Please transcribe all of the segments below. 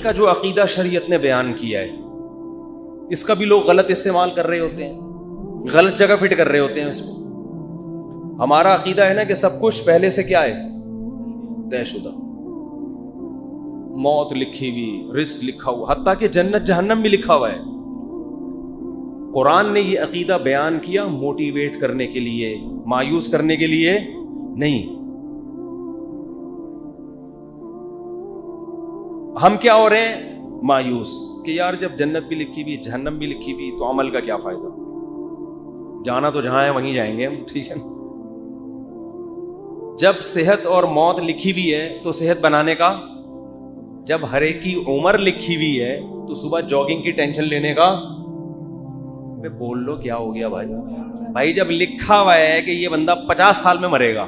کا جو عقیدہ شریعت نے بیان کیا ہے اس کا بھی لوگ غلط استعمال کر رہے ہوتے ہیں, غلط جگہ فٹ کر رہے ہوتے ہیں اس کو. ہمارا عقیدہ ہے نا کہ سب کچھ پہلے سے کیا ہے, طے شدہ, موت لکھی ہوئی, رزق لکھا ہوا, حتیٰ کہ جنت جہنم بھی لکھا ہوا ہے. قرآن نے یہ عقیدہ بیان کیا موٹیویٹ کرنے کے لیے, مایوس کرنے کے لیے نہیں. ہم کیا ہو رہے ہیں, مایوس, کہ یار جب جنت بھی لکھی ہوئی جہنم بھی لکھی ہوئی تو عمل کا کیا فائدہ, جانا تو جہاں ہے وہیں جائیں گے ہم, ٹھیک ہے. جب صحت اور موت لکھی ہوئی ہے تو صحت بنانے کا, جب ہر ایک کی عمر لکھی ہوئی ہے تو صبح جاگنگ کی ٹینشن لینے کا, بول لو کیا ہو گیا بھائی جب لکھا ہوا ہے کہ یہ بندہ 50 سال میں مرے گا,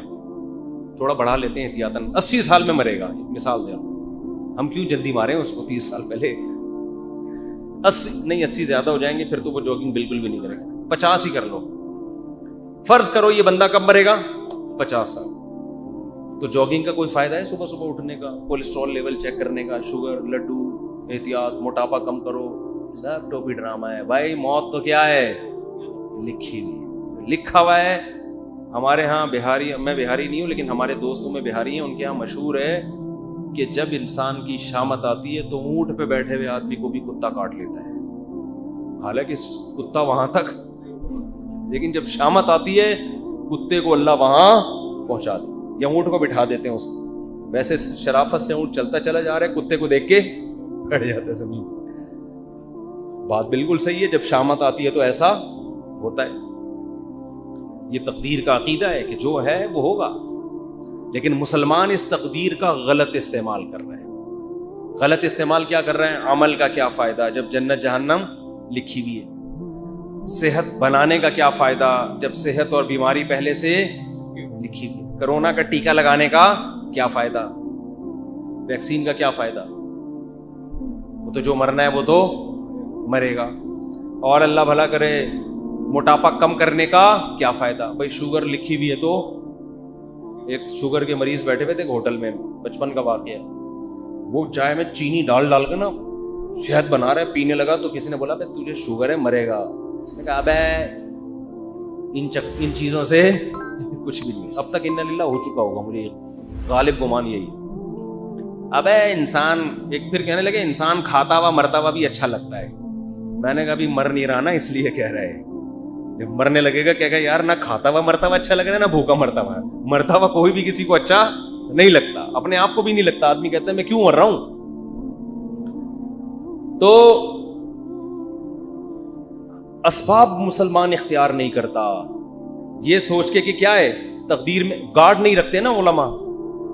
تھوڑا بڑھا لیتے ہیں احتیاطاً, 80 سال میں مرے گا, مثال دیں, ہم کیوں جلدی مارے اس کو 30 سال پہلے, 80 زیادہ ہو جائیں گے پھر تو وہ جاگنگ بالکل بھی نہیں کرے گا, 50 ہی کر لو. فرض کرو یہ بندہ کب مرے گا, 50 سال. تو جاگنگ کا کوئی فائدہ ہے صبح صبح اٹھنے کا, کولیسٹرول لیول چیک کرنے کا, شوگر, لڈو, احتیاط, موٹاپا کم کرو, سب ٹوپی ڈرامہ ہے بھائی. موت تو کیا ہے, لکھی ہوئی, لکھا ہوا ہے. ہمارے ہاں بہاری, میں بہاری نہیں ہوں لیکن ہمارے دوستوں میں بہاری ہیں, ان کے ہاں مشہور ہے کہ جب انسان کی شامت آتی ہے تو اونٹ پہ بیٹھے ہوئے آدمی کو بھی کتا کاٹ لیتا ہے, حالانکہ کتا وہاں تک, لیکن جب شامت آتی ہے کتے کو اللہ وہاں پہنچا دے, یا اونٹ کو بٹھا دیتے ہیں اس کو. ویسے شرافت سے اونٹ چلتا چلا جا رہا ہے, کتے کو دیکھ کے بیٹھ جاتا ہے زمین. بات بالکل صحیح ہے, جب شامت آتی ہے تو ایسا ہوتا ہے. یہ تقدیر کا عقیدہ ہے کہ جو ہے وہ ہوگا, لیکن مسلمان اس تقدیر کا غلط استعمال کر رہے ہیں. غلط استعمال کیا کر رہے ہیں, عمل کا کیا فائدہ جب جنت جہنم لکھی ہوئی ہے, صحت بنانے کا کیا فائدہ جب صحت اور بیماری پہلے سے لکھی ہوئی, کرونا کا ٹیکہ لگانے کا کیا فائدہ, ویکسین کا کیا فائدہ, وہ تو جو مرنا ہے وہ تو مرے گا. اور اللہ بھلا کرے موٹاپا کم کرنے کا کیا فائدہ, بھائی شوگر لکھی ہوئی ہے تو ایک شوگر کے مریض بیٹھے ہوئے تھے ہوٹل میں, بچپن کا واقعہ, وہ چائے میں چینی ڈال ڈال کے نا شہد بنا رہا ہے, پینے لگا تو کسی نے بولا بھائی تجھے شوگر ہے مرے گا. اس نے کہا ابے ان چیزوں سے کچھ بھی نہیں, اب تک انا للہ ہو چکا ہوگا, مجھے غالب گمان یہی. ابے انسان ایک پھر کہنے لگے انسان کھاتا ہوا مرتا ہوا بھی اچھا لگتا ہے. میں نے کہا ابھی مر نہیں رہا نا اس لیے کہہ رہا ہے, جب مرنے لگے گا کہے گا یار نہ کھاتا ہوا مرتا ہوا اچھا لگ رہا ہے نہ بھوکا مرتا ہوا. مرتا ہوا کوئی بھی کسی کو اچھا نہیں لگتا, اپنے آپ کو بھی نہیں لگتا. آدمی کہتا ہے میں کیوں مر رہا ہوں. تو اسباب مسلمان اختیار نہیں کرتا یہ سوچ کے کہ کیا ہے تقدیر میں گارڈ نہیں رکھتے نا علماء.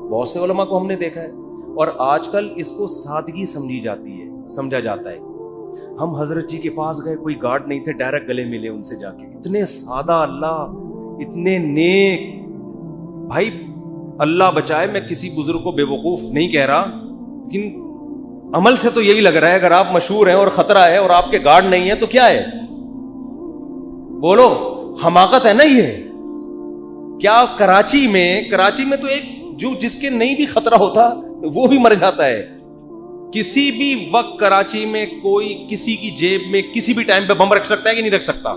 بہت سے علماء کو ہم نے دیکھا ہے, اور آج کل اس کو سادگی سمجھی جاتی ہے, سمجھا جاتا ہے. ہم حضرت جی کے پاس گئے, کوئی گارڈ نہیں تھے, ڈائریکٹ گلے ملے ان سے جا کے, اتنے سادہ اللہ, اتنے نیک. بھائی اللہ بچائے, میں کسی بزرگ کو بے وقوف نہیں کہہ رہا, لیکن عمل سے تو یہی لگ رہا ہے اگر آپ مشہور ہیں اور خطرہ ہے اور آپ کے گارڈ نہیں ہے تو کیا ہے, بولو حماقت ہے نا یہ. کیا کراچی میں تو ایک جو جس کے نہیں بھی خطرہ ہوتا وہ بھی مر جاتا ہے. کسی بھی وقت کراچی میں کوئی کسی کی جیب میں کسی بھی ٹائم پہ بم رکھ سکتا ہے کہ نہیں رکھ سکتا.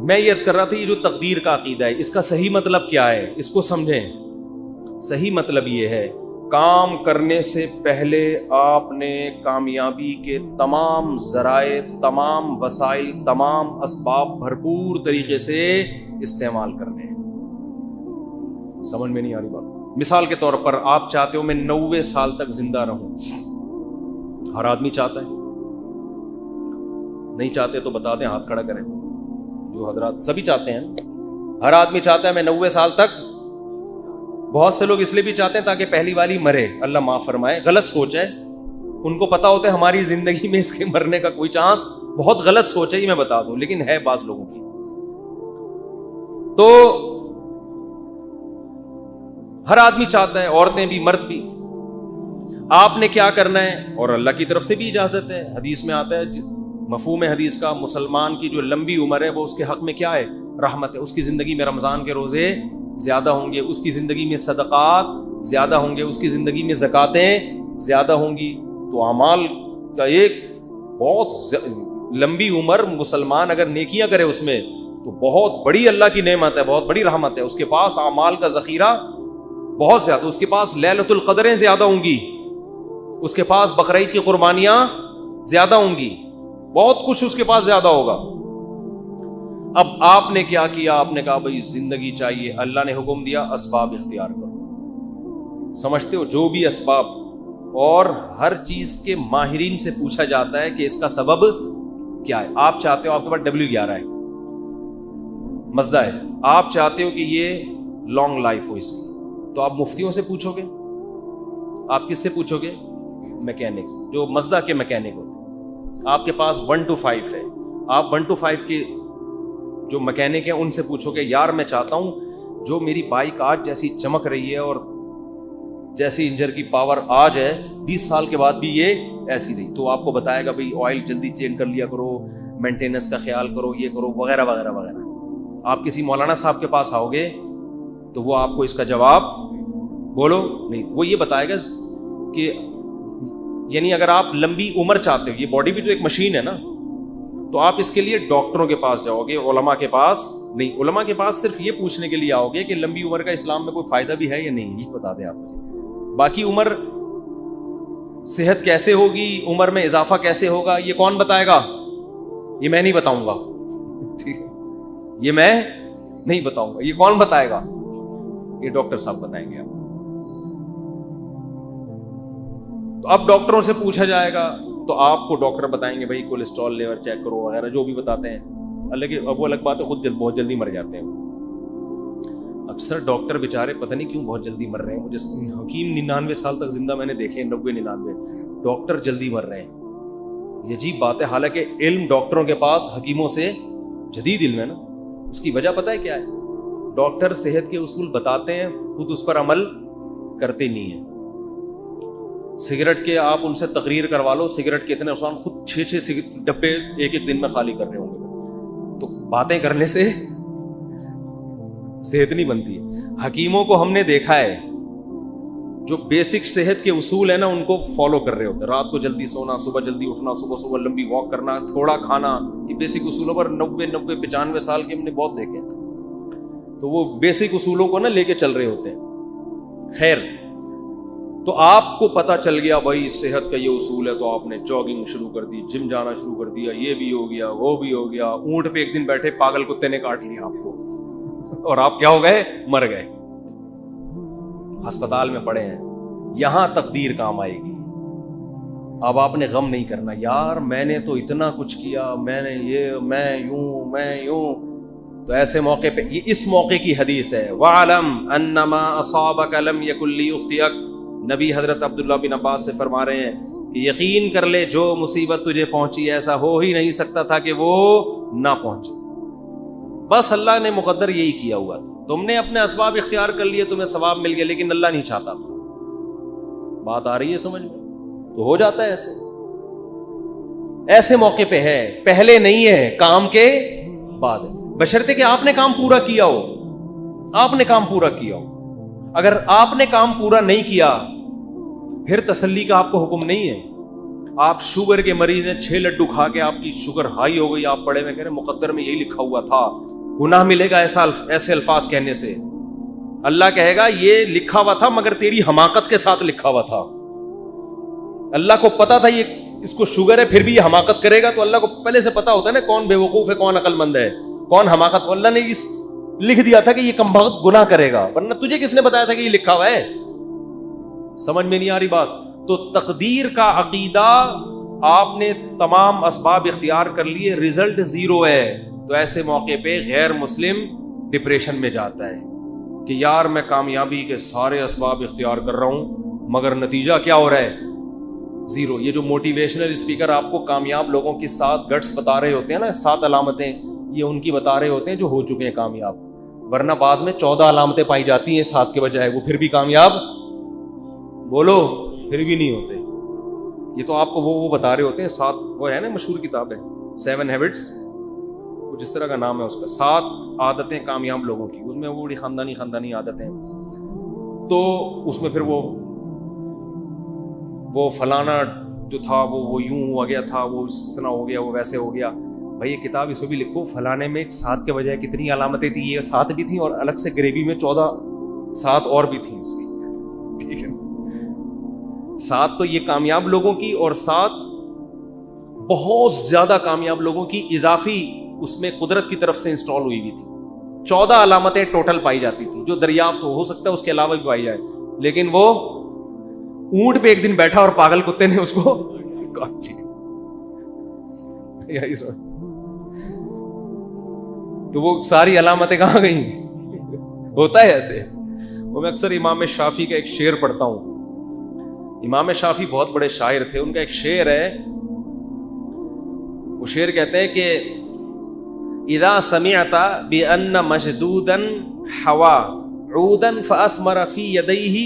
میں یہ عرض کر رہا تھا یہ جو تقدیر کا عقیدہ ہے اس کا صحیح مطلب کیا ہے, اس کو سمجھیں. صحیح مطلب یہ ہے کام کرنے سے پہلے آپ نے کامیابی کے تمام ذرائع, تمام وسائل, تمام اسباب بھرپور طریقے سے استعمال کرنے ہیں. سمجھ میں نہیں آ رہی بات. مثال کے طور پر آپ چاہتے ہو میں 90 سال تک زندہ رہوں, ہر آدمی چاہتا ہے. نہیں چاہتے تو بتا دیں, ہاتھ کھڑا کریں. جو حضرات سبھی چاہتے ہیں, ہر آدمی چاہتا ہے میں 90 سال تک. بہت سے لوگ اس لیے بھی چاہتے ہیں تاکہ پہلی والی مرے, اللہ معاف فرمائے, غلط سوچ ہے. ان کو پتا ہوتا ہے ہماری زندگی میں اس کے مرنے کا کوئی چانس, بہت غلط سوچ ہے یہ میں بتا دوں, لیکن ہے بعض لوگوں کی. تو ہر آدمی چاہتا ہے, عورتیں بھی مرد بھی. آپ نے کیا کرنا ہے, اور اللہ کی طرف سے بھی اجازت ہے, حدیث میں آتا ہے مفہوم حدیث کا, مسلمان کی جو لمبی عمر ہے وہ اس کے حق میں کیا ہے, رحمت ہے. اس کی زندگی میں رمضان کے روزے زیادہ ہوں گے, اس کی زندگی میں صدقات زیادہ ہوں گے, اس کی زندگی میں زکاتیں زیادہ ہوں گی. تو اعمال کا ایک بہت لمبی عمر مسلمان اگر نیکیاں کرے اس میں تو بہت بڑی اللہ کی نعمت ہے, بہت بڑی رحمت ہے. اس کے پاس اعمال کا ذخیرہ بہت زیادہ, اس کے پاس لیلۃ القدریں زیادہ ہوں گی, اس کے پاس بقرعید کی قربانیاں زیادہ ہوں گی, بہت کچھ اس کے پاس زیادہ ہوگا. اب آپ نے کیا کیا؟ آپ نے کہا بھائی زندگی چاہیے, اللہ نے حکم دیا اسباب اختیار کرو. سمجھتے ہو جو بھی اسباب, اور ہر چیز کے ماہرین سے پوچھا جاتا ہے کہ اس کا سبب کیا ہے. آپ چاہتے ہو آپ کے پاس W11 ہے, مزدہ ہے, آپ چاہتے ہو کہ یہ لانگ لائف ہو اس کی, تو آپ مفتیوں سے پوچھو گے. آپ کس سے پوچھو گے؟ میکینکس, جو مزدہ کے میکینک ہوتے ہیں. آپ کے پاس 1 to 5 ہے, آپ 1 to 5 کے جو میکینک ہیں ان سے پوچھو گے یار میں چاہتا ہوں جو میری بائک آج جیسی چمک رہی ہے اور جیسی انجن کی پاور آج ہے 20 سال کے بعد بھی یہ ایسی رہی. تو آپ کو بتائے گا بھائی آئل جلدی چینج کر لیا کرو, مینٹیننس کا خیال کرو, یہ کرو, وغیرہ وغیرہ وغیرہ. آپ کسی مولانا صاحب کے پاس آؤ گے تو وہ آپ کو اس کا جواب بولو نہیں, وہ یہ بتائے گا کہ یعنی اگر آپ لمبی عمر چاہتے ہو, یہ باڈی بھی تو ایک مشین ہے نا, تو آپ اس کے لیے ڈاکٹروں کے پاس جاؤ گے, علماء کے پاس نہیں. علماء کے پاس صرف یہ پوچھنے کے لیے آؤ گے کہ لمبی عمر کا اسلام میں کوئی فائدہ بھی ہے یا نہیں, یہ بتا دیں آپ مجھے. باقی عمر, صحت کیسے ہوگی, عمر میں اضافہ کیسے ہوگا, یہ کون بتائے گا؟ یہ میں نہیں بتاؤں گا, ٹھیک ہے, یہ میں نہیں بتاؤں گا. یہ کون بتائے گا؟ یہ ڈاکٹر صاحب بتائیں گے آپ. تو اب ڈاکٹروں سے پوچھا جائے گا تو آپ کو ڈاکٹر بتائیں گے بھائی کولیسٹرول لیول چیک کرو وغیرہ جو بھی بتاتے ہیں. اب وہ الگ بات ہے, خود بہت جلدی مر جاتے ہیں. اکثر ڈاکٹر بیچارے پتہ نہیں کیوں بہت جلدی مر رہے ہیں. مجھے حکیم 99 سال تک زندہ میں نے دیکھے, 90-99, ڈاکٹر جلدی مر رہے ہیں. یہ عجیب بات ہے, حالانکہ علم ڈاکٹروں کے پاس حکیموں سے جدید علم ہے نا. اس کی وجہ پتہ ہے کیا ہے؟ ڈاکٹر صحت کے اصول بتاتے ہیں, خود اس پر عمل کرتے نہیں ہیں. سگریٹ کے آپ ان سے تقریر کروا لو, سگریٹ کے اتنے نقصان, خود 6 ڈبے ایک دن میں خالی کر رہے ہوں گے. تو باتیں کرنے سے صحت نہیں بنتی ہے. حکیموں کو ہم نے دیکھا ہے جو بیسک صحت کے اصول ہیں نا ان کو فالو کر رہے ہوتے ہیں. رات کو جلدی سونا, صبح جلدی اٹھنا, صبح لمبی واک کرنا, تھوڑا کھانا, یہ بیسک اصولوں پر 90-95 سال کے ہم نے بہت دیکھے. تو وہ بیسک اصولوں کو نا لے کے چل رہے ہوتے ہیں. خیر, تو آپ کو پتا چل گیا بھائی صحت کا یہ اصول ہے, تو آپ نے جاگنگ شروع کر دی, جم جانا شروع کر دیا, یہ بھی ہو گیا, وہ بھی ہو گیا. اونٹ پہ ایک دن بیٹھے پاگل کتے نے کاٹ لیا آپ کو اور آپ کیا ہو گئے؟ مر گئے, ہسپتال میں پڑے ہیں. یہاں تقدیر کام آئے گی. اب آپ نے غم نہیں کرنا یار میں نے تو اتنا کچھ کیا, میں نے یہ, میں یوں. تو ایسے موقع پہ, یہ اس موقع کی حدیث ہے, وَعَلَمْ أَنَّمَا أَصَابَكَ لَمْ يَكُنْ لِيُخْطِئَكَ. نبی حضرت عبداللہ بن عباس سے فرما رہے ہیں کہ یقین کر لے جو مصیبت تجھے پہنچی ایسا ہو ہی نہیں سکتا تھا کہ وہ نہ پہنچے. بس اللہ نے مقدر یہی کیا ہوا تھا. تم نے اپنے اسباب اختیار کر لیے, تمہیں ثواب مل گیا, لیکن اللہ نہیں چاہتا تھا. بات آ رہی ہے سمجھ میں؟ تو ہو جاتا ہے ایسے موقع پہ ہے, پہلے نہیں ہے, کام کے بعد ہے. بشرطے کہ آپ نے کام پورا کیا ہو. آپ نے کام پورا کیا ہو. اگر آپ نے کام پورا نہیں کیا پھر تسلی کا آپ کو حکم نہیں ہے. آپ شوگر کے مریض ہیں, 6 لڈو کھا کے آپ کی شوگر ہائی ہو گئی, آپ پڑے میں کہہ رہے مقدر میں یہی لکھا ہوا تھا, گناہ ملے گا ایسے الفاظ کہنے سے. اللہ کہے گا یہ لکھا ہوا تھا مگر تیری حماقت کے ساتھ لکھا ہوا تھا. اللہ کو پتا تھا یہ اس کو شوگر ہے پھر بھی یہ حماقت کرے گا. تو اللہ کو پہلے سے پتا ہوتا ہے نا کون بے وقوف ہے, کون عقل مند ہے, کون حماقت. اللہ نے اس لکھ دیا تھا کہ یہ کمبخت گناہ کرے گا, ورنہ تجھے کس نے بتایا تھا کہ یہ لکھا ہوا ہے؟ سمجھ میں نہیں آ رہی بات؟ تو تقدیر کا عقیدہ, آپ نے تمام اسباب اختیار کر لیے, رزلٹ 0 ہے. تو ایسے موقع پہ غیر مسلم ڈپریشن میں جاتا ہے کہ یار میں کامیابی کے سارے اسباب اختیار کر رہا ہوں مگر نتیجہ کیا ہو رہا ہے؟ 0. یہ جو موٹیویشنل اسپیکر آپ کو کامیاب لوگوں کی 7 گٹس بتا رہے ہوتے ہیں نا, 7 علامتیں, یہ ان کی بتا رہے ہوتے ہیں جو ہو چکے ہیں کامیاب. ورنہ بعض میں 14 علامتیں پائی جاتی ہیں 7 کے بجائے, وہ پھر بھی کامیاب, بولو, پھر بھی نہیں ہوتے. یہ تو آپ کو وہ بتا رہے ہوتے ہیں 7, وہ ہے نا مشہور کتاب ہے 7 ہیبٹس, کچھ اس طرح کا نام ہے اس کا, 7 عادتیں کامیاب لوگوں کی. اس میں وہ بڑی خاندانی عادتیں, تو اس میں پھر وہ فلانا جو تھا وہ یوں ہوا گیا تھا, وہ اتنا ہو گیا, وہ ویسے ہو گیا. بھائی یہ کتاب اس میں بھی لکھو فلانے میں 7 کے بجائے کتنی علامتیں تھیں, یہ 7 بھی تھیں اور الگ سے گریوی میں 7 اور بھی تھیں اس کی. ٹھیک ہے, 7 تو یہ کامیاب لوگوں کی اور 7 بہت زیادہ کامیاب لوگوں کی اضافی اس میں قدرت کی طرف سے انسٹال ہوئی ہوئی تھی. 14 علامتیں ٹوٹل پائی جاتی تھی جو دریافت ہو سکتا ہے اس کے علاوہ بھی پائی جائے, لیکن وہ اونٹ پہ ایک دن بیٹھا اور پاگل کتے نے اس کو کاٹ لیا. تو وہ ساری علامتیں کہاں گئیں؟ ہوتا ہے ایسے. وہ میں اکثر امام شافعی کا ایک شعر پڑھتا ہوں. امام شافعی بہت بڑے شاعر تھے, ان کا ایک شعر ہے, وہ شعر کہتے ہیں کہ اذا سمعت بان مشدودا حوا عودا فاثمر في يديه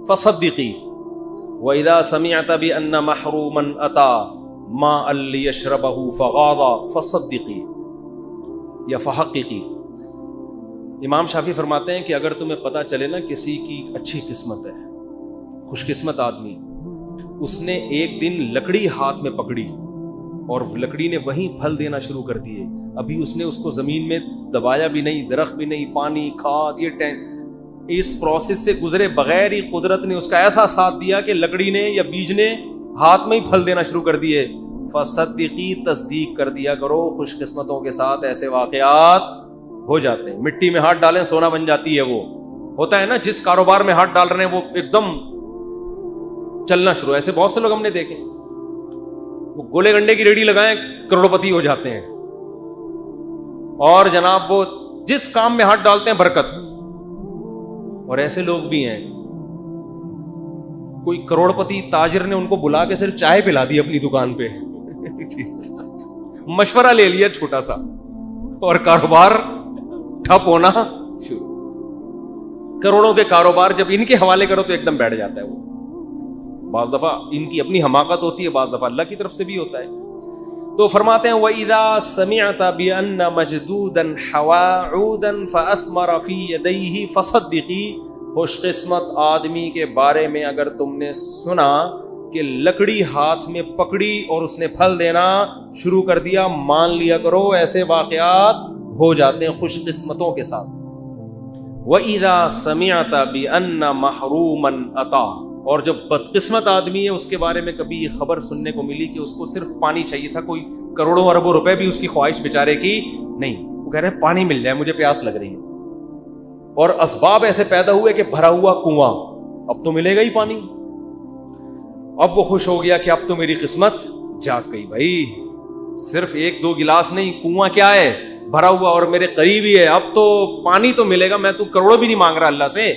فصدقي واذا سمعت بان محروما اتى ماء ليشربه فغاض فصدقي یا فحققی. امام شافعی فرماتے ہیں کہ اگر تمہیں پتہ چلے نا کسی کی اچھی قسمت ہے, خوش قسمت آدمی, اس نے ایک دن لکڑی ہاتھ میں پکڑی اور لکڑی نے وہیں پھل دینا شروع کر دیے, ابھی اس نے اس کو زمین میں دبایا بھی نہیں, درخت بھی نہیں, پانی کھاد یہ اس پروسیس سے گزرے بغیر ہی قدرت نے اس کا ایسا ساتھ دیا کہ لکڑی نے یا بیج نے ہاتھ میں ہی پھل دینا شروع کر دیے. فصدقی, تصدیق کر دیا کرو, خوش قسمتوں کے ساتھ ایسے واقعات ہو جاتے ہیں. مٹی میں ہاتھ ڈالیں سونا بن جاتی ہے. وہ ہوتا ہے نا, جس کاروبار میں ہاتھ ڈال رہے ہیں وہ ایک دم چلنا شروع. ایسے بہت سے لوگ ہم نے دیکھے, وہ گولے گنڈے کی ریڑھی لگائیں کروڑپتی ہو جاتے ہیں, اور جناب وہ جس کام میں ہاتھ ڈالتے ہیں برکت. اور ایسے لوگ بھی ہیں, کوئی کروڑپتی تاجر نے ان کو بلا کے صرف چائے پلا دی اپنی دکان پہ, مشورہ لے لیا چھوٹا سا, اور کاروبار ٹھپ ہونا شروع. کروڑوں کے کاروبار جب ان کے حوالے کرو تو ایک دم بیٹھ جاتا ہے وہ. بعض دفعہ ان کی اپنی حماقت ہوتی ہے, بعض دفعہ اللہ کی طرف سے بھی ہوتا ہے. تو فرماتے ہیں وَإِذَا سَمِعْتَ بِأَنَّ مَجْدُودًا حَوَا عُودًا فَأَثْمَرَ فِي يَدَيْهِ فَصَدِّقِي. خوش قسمت آدمی کے بارے میں اگر تم نے سنا کہ لکڑی ہاتھ میں پکڑی اور اس نے پھل دینا شروع کر دیا, مان لیا کرو ایسے واقعات ہو جاتے ہیں خوش قسمتوں کے ساتھ. وَإِذَا سَمِعْتَ بِأَنَّ مَحْرُومًا أَتَى. اور جب بدقسمت آدمی ہے اس کے بارے میں کبھی یہ خبر سننے کو ملی کہ اس کو صرف پانی چاہیے تھا, کوئی کروڑوں اربوں روپے بھی اس کی خواہش بیچارے کی نہیں, وہ کہہ رہے ہیں پانی مل جائے, مجھے پیاس لگ رہی ہے, اور اسباب ایسے پیدا ہوئے کہ بھرا ہوا کنواں, اب تو ملے گا ہی پانی. اب وہ خوش ہو گیا کہ اب تو میری قسمت جاگ گئی. بھائی صرف 1-2 گلاس نہیں, کنواں کیا ہے بھرا ہوا اور میرے قریب ہی ہے, اب تو پانی تو ملے گا, میں تو کروڑوں بھی نہیں مانگ رہا اللہ سے.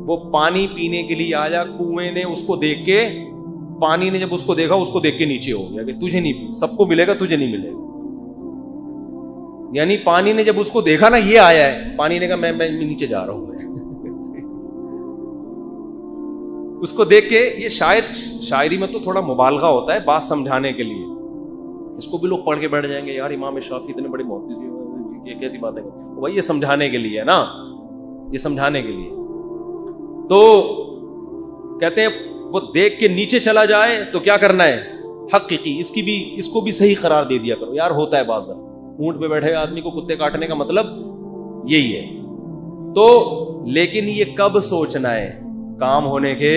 وہ پانی پینے کے لیے آیا, کنویں نے اس کو دیکھ کے, پانی نے جب اس کو دیکھا اس کو دیکھ کے نیچے ہو گیا کہ تجھے نہیں, سب کو ملے گا تجھے نہیں ملے گا. یعنی پانی نے جب اس کو دیکھا نا یہ آیا ہے, پانی نے کہا میں نیچے جا رہا ہوں. اس کو دیکھ کے, یہ شاعری میں تو تھوڑا مبالغہ ہوتا ہے بات سمجھانے کے لیے, اس کو بھی لوگ پڑھ کے بیٹھ جائیں گے یار امام شافعی اتنے بڑے محدث, یہ کیسی بات ہے. بھائی یہ سمجھانے کے لیے ہے نا, یہ سمجھانے کے لیے. تو کہتے ہیں وہ دیکھ کے نیچے چلا جائے تو کیا کرنا ہے, حقیقی اس کو بھی صحیح قرار دے دیا کرو. یار ہوتا ہے بعض دفعہ اونٹ پہ بیٹھے آدمی کو کتے کاٹنے کا مطلب یہی ہے. تو لیکن یہ کب سوچنا ہے, کام ہونے کے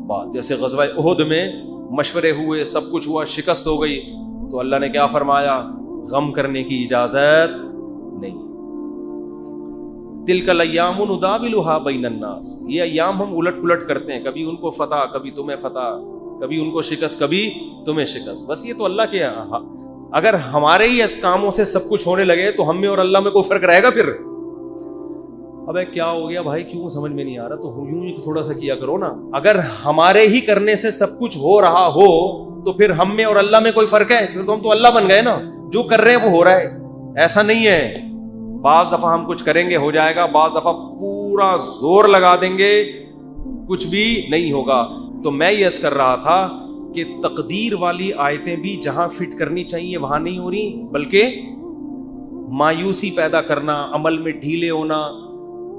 بعد. جیسے غزوہ احد میں مشورے ہوئے, سب کچھ ہوا, شکست ہو گئی, تو اللہ نے کیا فرمایا, غم کرنے کی اجازت نہیں. تلک الایام نداولها بین الناس. یہ ایام ہم الٹ پلٹ کرتے ہیں, کبھی ان کو فتح, کبھی تمہیں فتح, کبھی ان کو شکست, کبھی تمہیں شکست. بس یہ تو اللہ کے, اگر ہمارے ہی اس کاموں سے سب کچھ ہونے لگے تو ہم میں اور اللہ میں کوئی فرق رہے گا پھر؟ ابے کیا ہو گیا بھائی, کیوں سمجھ میں نہیں آ رہا, تو یوں ہی تھوڑا سا کیا کرو نا. اگر ہمارے ہی کرنے سے سب کچھ ہو رہا ہو تو پھر ہم میں اور اللہ میں کوئی فرق ہے؟ پھر تو ہم تو اللہ بن گئے نا, جو کر رہے ہیں وہ ہو رہا ہے. ایسا نہیں ہے, بعض دفعہ ہم کچھ کریں گے ہو جائے گا, بعض دفعہ پورا زور لگا دیں گے کچھ بھی نہیں ہوگا. تو میں یہ عرض کر رہا تھا کہ تقدیر والی آیتیں بھی جہاں فٹ کرنی چاہیے وہاں نہیں ہو رہی, بلکہ مایوسی پیدا کرنا, عمل میں ڈھیلے ہونا,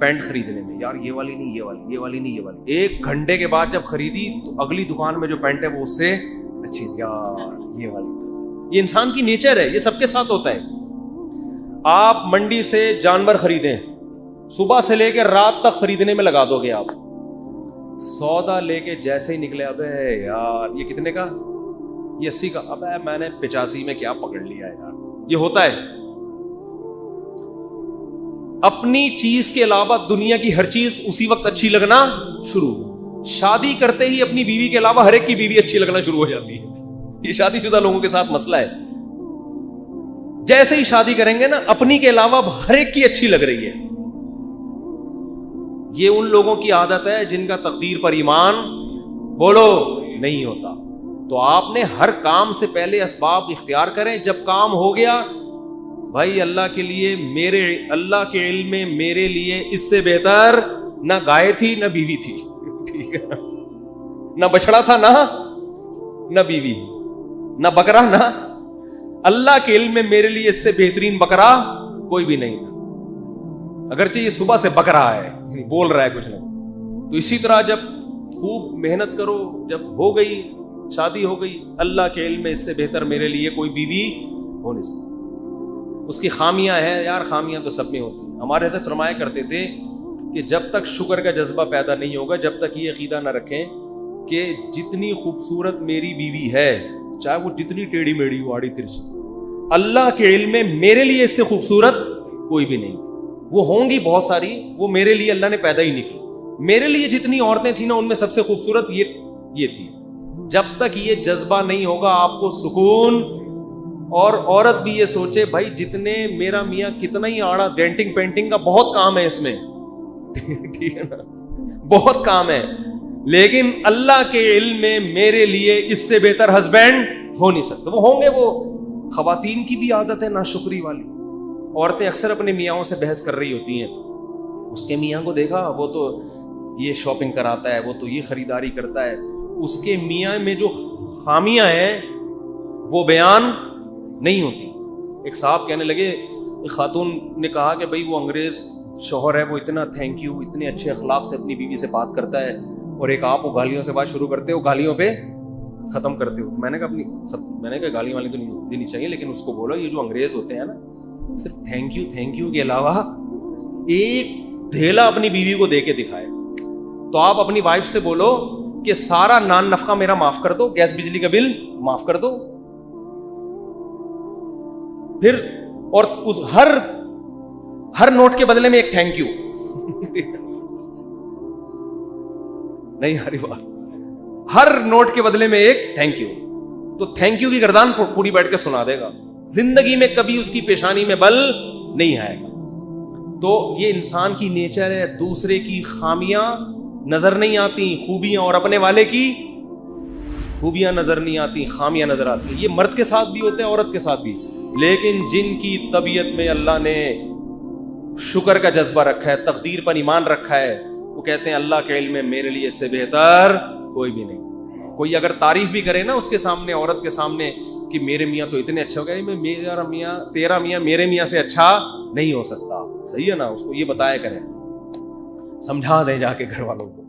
پینٹ خریدنے میں، یار یہ والی نہیں، یہ والی، یہ والی نہیں، یہ والی. 1 گھنٹے کے بعد جب خریدی تو اگلی دکان میں جو پینٹ ہے وہ اس سے اچھی تھی، یار یہ والی. یہ انسان کی نیچر ہے، یہ سب کے ساتھ ہوتا ہے. آپ منڈی سے جانور خریدیں، صبح سے لے کے رات تک خریدنے میں لگا دو گے آپ. سودا لے کے جیسے ہی نکلے، ابے یار یہ کتنے کا؟ یہ 80 کا. ابے میں نے 85 میں کیا پکڑ لیا یار. یہ ہوتا ہے. اپنی چیز کے علاوہ دنیا کی ہر چیز اسی وقت اچھی لگنا شروع. شادی کرتے ہی اپنی بیوی کے علاوہ ہر ایک کی بیوی اچھی لگنا شروع ہو جاتی ہے. یہ شادی شدہ لوگوں کے ساتھ مسئلہ ہے. جیسے ہی شادی کریں گے نا، اپنی کے علاوہ ہر ایک کی اچھی لگ رہی ہے. یہ ان لوگوں کی عادت ہے جن کا تقدیر پر ایمان بولو نہیں ہوتا. تو آپ نے ہر کام سے پہلے اسباب اختیار کریں. جب کام ہو گیا، بھائی اللہ کے لیے، میرے اللہ کے علم میں میرے لیے اس سے بہتر نہ گائے تھی نہ بیوی تھی. ٹھیک ہے، نہ بچڑا تھا نہ بیوی، نہ بکرا، نہ اللہ کے علم میں میرے لیے اس سے بہترین بکرا کوئی بھی نہیں تھا. اگرچہ یہ صبح سے بک رہا ہے، بول رہا ہے کچھ نہیں. تو اسی طرح جب خوب محنت کرو، جب ہو گئی شادی، ہو گئی، اللہ کے علم میں اس سے بہتر میرے لیے کوئی بیوی ہو نہیں سکتی. اس کی خامیاں ہیں یار، خامیاں تو سب میں ہوتی ہیں. ہمارے حضرت فرمایا کرتے تھے کہ جب تک شکر کا جذبہ پیدا نہیں ہوگا، جب تک یہ عقیدہ نہ رکھیں کہ جتنی خوبصورت میری بیوی ہے، چاہے وہ جتنی ٹیڑھی میڑھی ہو، آڑی ترچھی، اللہ کے علم میں میرے لیے اس سے خوبصورت کوئی بھی نہیں تھی. وہ ہوں گی بہت ساری، وہ میرے لیے اللہ نے پیدا ہی نہیں کی. میرے لیے جتنی عورتیں تھیں نا، ان میں سب سے خوبصورت یہ تھی. جب تک یہ جذبہ نہیں ہوگا آپ کو سکون. اور عورت بھی یہ سوچے، بھائی جتنے میرا میاں کتنا ہی آڑا، ڈینٹنگ پینٹنگ کا بہت کام ہے اس میں، ٹھیک ہے نا، بہت کام ہے، لیکن اللہ کے علم میں میرے لیے اس سے بہتر ہسبینڈ ہو نہیں سکتا. وہ ہوں گے. وہ خواتین کی بھی عادت ہے ناشکری والی. عورتیں اکثر اپنے میاں سے بحث کر رہی ہوتی ہیں، اس کے میاں کو دیکھا، وہ تو یہ شاپنگ کراتا ہے، وہ تو یہ خریداری کرتا ہے. اس کے میاں میں جو خامیاں ہیں وہ بیان نہیں ہوتی. ایک صاحب کہنے لگے، ایک خاتون نے کہا کہ بھائی وہ انگریز شوہر ہے، وہ اتنا تھینک یو، اتنے اچھے اخلاق سے اپنی بیوی سے بات کرتا ہے، اور ایک آپ وہ گالیوں سے بات شروع کرتے ہو، گالیوں پہ ختم کرتے ہو. میں نے کہا گالیاں والی تو نہیں دینی چاہیے، لیکن اس کو بولو یہ جو انگریز ہوتے ہیں نا، صرف تھینک یو کے علاوہ ایک دھیلا اپنی بیوی کو دے کے دکھائے. تو آپ اپنی وائف سے بولو کہ سارا نان نفقہ میرا معاف کر دو، گیس بجلی کا بل معاف کر دو. پھر اور اس ہر نوٹ کے بدلے میں ایک تھینک یو. نہیں ہری بات، ہر نوٹ کے بدلے میں ایک تھینک یو. تو تھینک یو کی گردان پوری بیٹھ کے سنا دے گا. زندگی میں کبھی اس کی پیشانی میں بل نہیں آئے گا. تو یہ انسان کی نیچر ہے. دوسرے کی خامیاں نظر نہیں آتی، خوبیاں، اور اپنے والے کی خوبیاں نظر نہیں آتی، خامیاں نظر آتی. یہ مرد کے ساتھ بھی ہوتے ہیں، عورت کے ساتھ بھی. لیکن جن کی طبیعت میں اللہ نے شکر کا جذبہ رکھا ہے، تقدیر پر ایمان رکھا ہے، وہ کہتے ہیں اللہ کے علم میں میرے لیے اس سے بہتر کوئی بھی نہیں. کوئی اگر تعریف بھی کرے نا اس کے سامنے، عورت کے سامنے، کہ میرے میاں تو اتنے اچھے ہو گئے، تیرا میاں میرے میاں سے اچھا نہیں ہو سکتا. صحیح ہے نا، اس کو یہ بتایا کریں، سمجھا دیں جا کے گھر والوں کو.